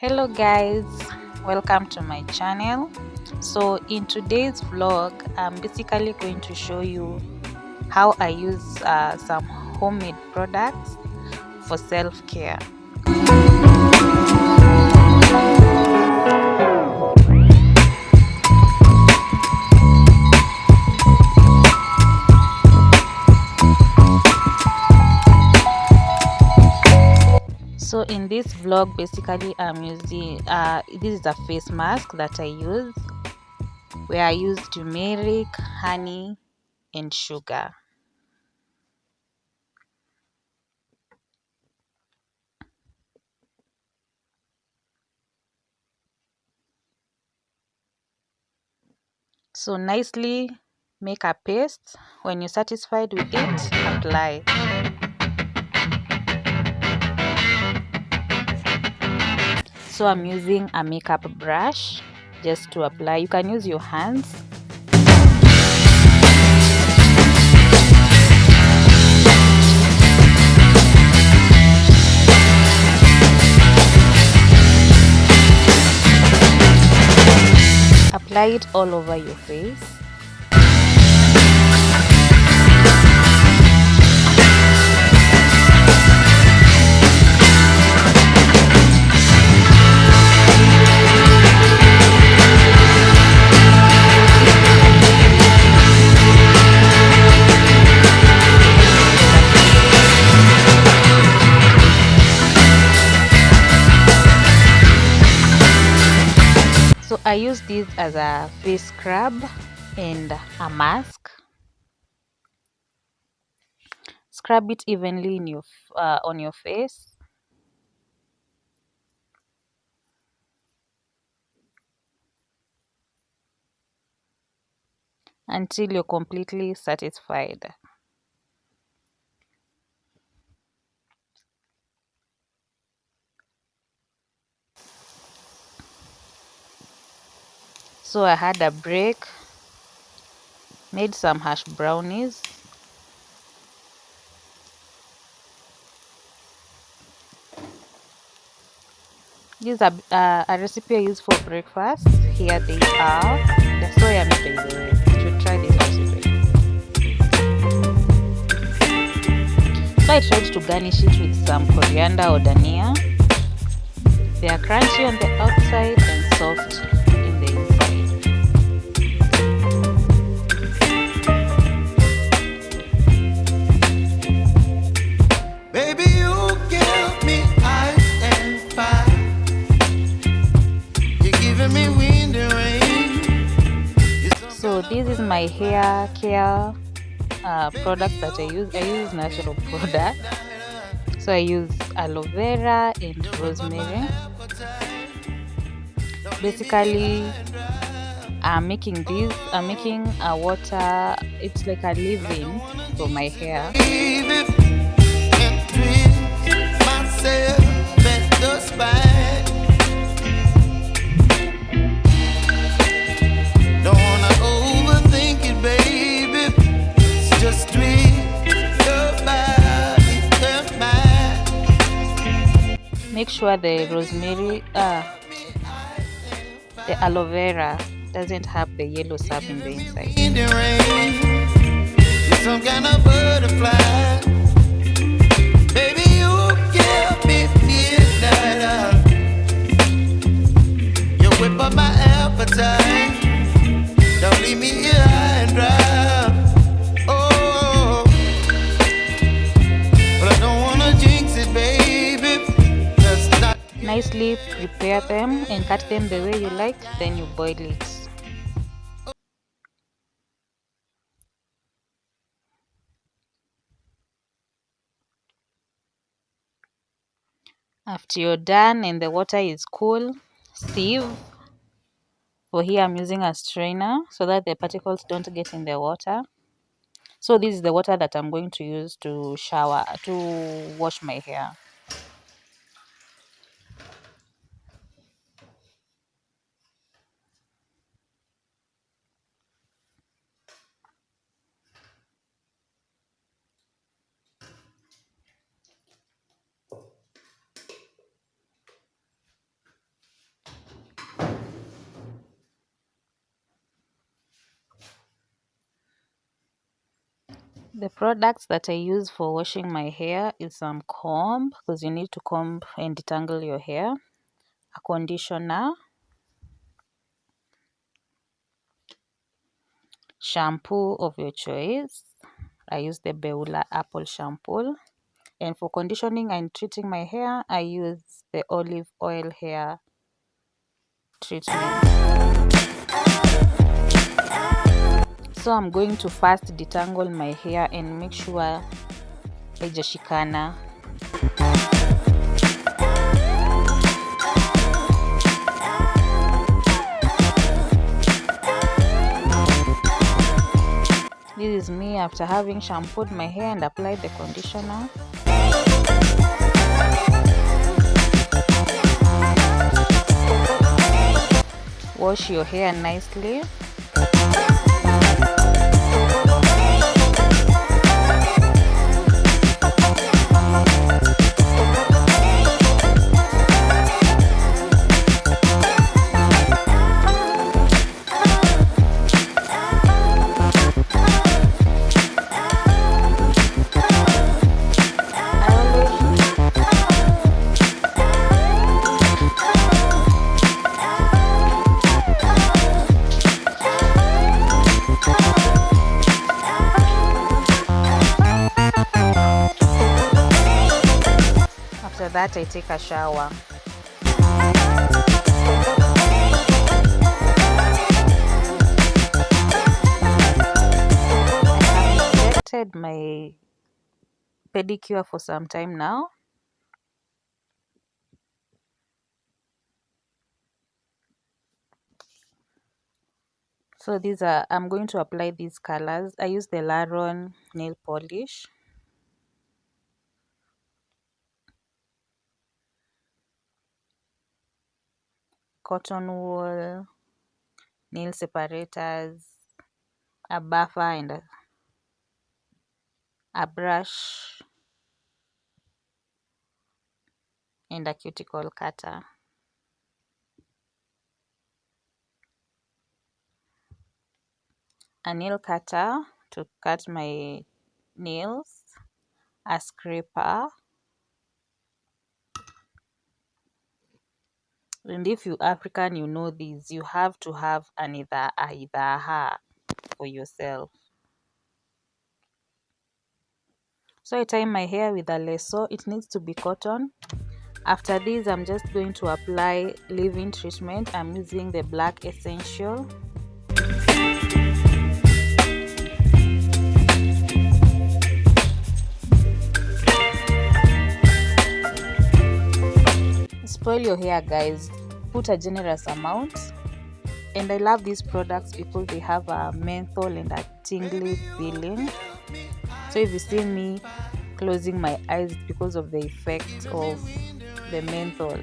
Hello guys, welcome to my channel. So in today's vlog I'm basically going to show you how I use some homemade products for self-care. So in this vlog basically I'm using this is a face mask that I use, where I use turmeric, honey and sugar. So nicely make a paste. When you're satisfied with it, apply. So I'm using a makeup brush just to apply. You can use your hands. Apply it all over your face. So I use this as a face scrub and a mask. Scrub it evenly in your on your face. Until you're completely satisfied. So I had a break, made some hash brownies. This is a recipe I use for breakfast. Here they are. They're so yummy, by the way. You should try this recipe. So I tried to garnish it with some coriander or dania. They are crunchy on the outside and soft in the inside. Baby, you give me ice and fire. You're giving me wind and rain. So this is my hair care products that I use. I use natural products. So I use aloe vera and rosemary. Basically I'm making a water, it's like a leave-in for my hair. Don't wanna overthink it, baby. It's just Make sure the rosemary, the aloe vera doesn't have the yellow sap in the inside. Some kind of butterfly. Baby, you give me midnight. You whip up my appetite. Don't leave me here high and dry. Oh, but I don't wanna jinx it, baby. That's not. Nicely prepare them and cut them the way you like, then you boil it. After you're done and the water is cool, sieve. For here I'm using a strainer so that the particles don't get in the water. So this is the water that I'm going to use to wash my hair. The products that I use for washing my hair is some comb, because you need to comb and detangle your hair, a conditioner, shampoo of your choice. I use the Beulah apple shampoo, and for conditioning and treating my hair, I use the olive oil hair treatment. So I'm going to first detangle my hair and make sure haijashikana. This is me after having shampooed my hair and applied the conditioner. Wash your hair nicely. After that, I take a shower. I have neglected my pedicure for some time now. So I'm going to apply these colors. I use the Laron nail polish. Cotton wool, nail separators, a buffer and a brush, and a cuticle cutter. A nail cutter to cut my nails, a scraper, and if you're African, you know this, you have to have an idaha for yourself. So I tie my hair with a lasso. It needs to be cotton. After this, I'm just going to apply leave-in treatment. I'm using the Black Essential. Spoil your hair, guys. Put a generous amount. And I love these products because they have a menthol and a tingly feeling. So if you see me closing my eyes, it's because of the effect of the menthol.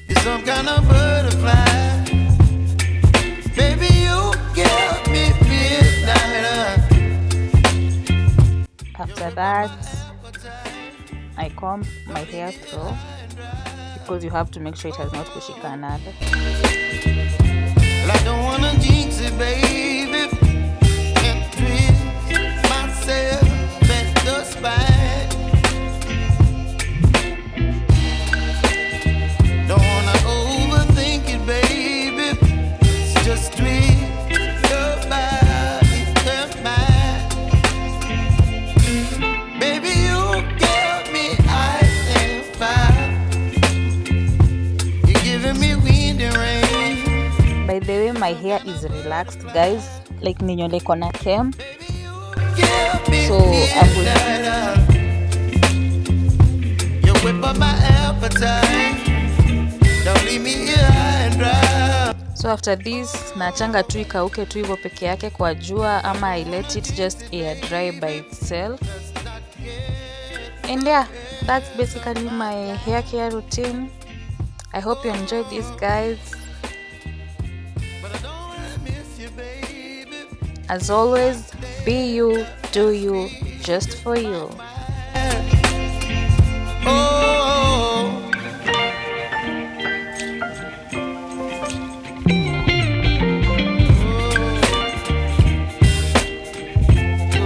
You're some kind of butterfly. Baby, you give me midnight. After that, I comb my hair through, because you have to make sure it has not kushikana. Well, I don't wanna jinx it, baby, and twist myself at the spine. Don't wanna overthink it, baby. It's just twist your body and mine. Baby, you give me ice and fire. You're giving me wind and rain. By the way, my hair is relaxed, guys, like ninyole kona kem. So I'm going you whip up my appetite. Don't leave me here high and dry. So after this, nachanga tu ikauke tu hivyo peke yake kwa jua, ama I let it just air dry by itself. And yeah, that's basically my hair care routine. I hope you enjoyed this, guys. As always, be you, do you, just for you.